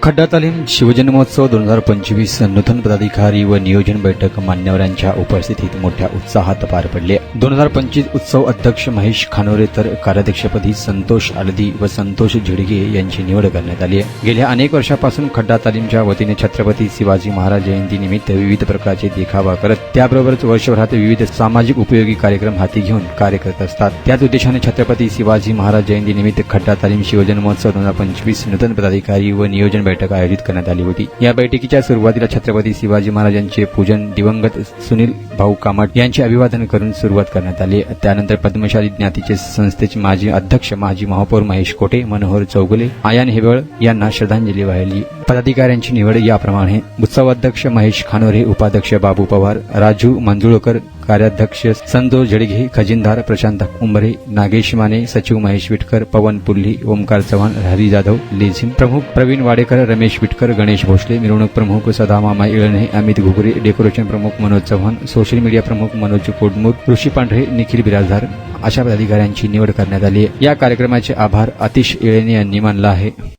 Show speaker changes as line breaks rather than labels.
खड्डा तालीम शिवजन्मोत्सव 2025 नूतन पदाधिकारी व नियोजन बैठक मान्यवरांच्या उपस्थितीत मोठ्या उत्साहात पार पडली। 2025 उत्सव अध्यक्ष महेश खानोरे तर कार्याध्यक्षपदी संतोष आलदी व संतोष झिडगे यांची निवड करण्यात आली आहे। गेल्या अनेक वर्षापासून खड्डा तालीमच्या वतीने छत्रपती शिवाजी महाराज जयंतीनिमित्त विविध प्रकारचे देखावा करत त्याबरोबरच वर्षभरात विविध सामाजिक उपयोगी कार्यक्रम हाती घेऊन कार्य करत असतात। त्याच उद्देशाने छत्रपती शिवाजी महाराज जयंतीनिमित्त खड्डा तालीम शिवजन्मोत्सव 2025 नूतन पदाधिकारी व नियोजन बैठक आयोजित करण्यात आली होती। या बैठकीच्या सुरुवातीला छत्रपती शिवाजी महाराजांचे पूजन दिवंगत सुनील भाऊ कामत यांचे अभिवादन करून सुरुवात करण्यात आली। त्यानंतर पद्मशाली ज्ञातीचे संस्थेचे माजी अध्यक्ष माजी महापौर महेश कोटे, मनोहर चौगुले, आयान हेबळ यांना श्रद्धांजली वाहिली। पदाधिकाऱ्यांची निवड याप्रमाणे: उत्सवाध्यक्ष महेश खानोरे, उपाध्यक्ष बाबू पवार, राजू मंजुळकर, कार्याध्यक्ष संतोष झिडगे, खजिनदार प्रशांत उंबरे, नागेश माने, सचिव महेश विटकर, पवन पुल्ली, ओमकार चव्हाण, हरी जाधव, लेझिम प्रमुख प्रवीण वाडेकर, रमेश विटकर, गणेश भोसले, मिरवणूक प्रमुख सदामामा इळणे, अमित घुगरे, डेकोरेशन प्रमुख मनोज चव्हाण, सोशल मीडिया प्रमुख मनोज कोडमूर, ऋषी पांढरे, निखिल बिराजदार अशा पदाधिकाऱ्यांची निवड करण्यात आली। या कार्यक्रमाचे आभार आतिश इळणे यांनी मानला आहे।